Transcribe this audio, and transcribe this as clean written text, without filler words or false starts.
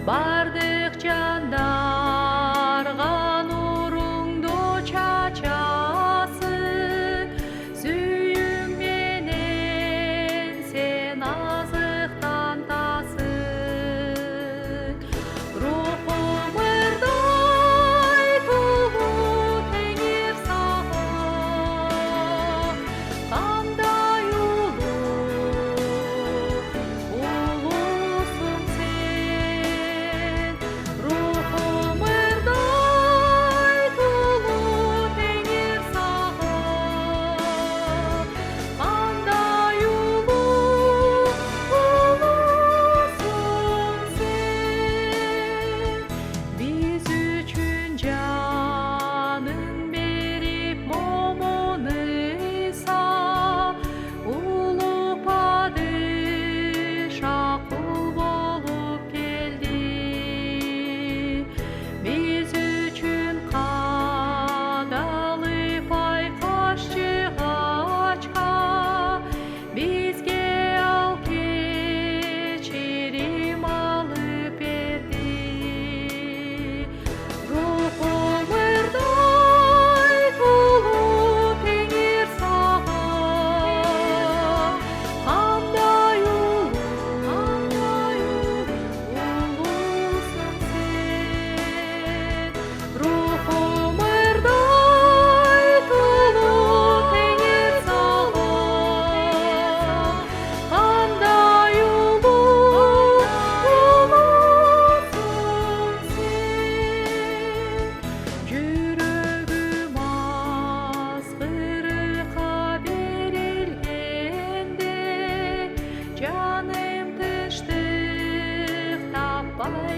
бардық жандарға нұрыңды чачасың, сүйіңменен сен азықтантасың. Рухымырдай тұлу теңер саған, қандай ұлысың сен. Рухымырдай тұлу теңер саған, қандай ұлысың сен. Біз үшін жанын беріп момын Иса, ұлы падишах құл болып келді. Біз үшін қадалып айқасшы ғачқа, бізге ал кешірім алып берді. Рухымырдай тұлу теңер саған, қандай ұлысың сен. Рухымырдай тұлу теңер саған, қандай ұлысың сен. Жүрегім азғырыққа берілгенде, жаным тыныштық таппай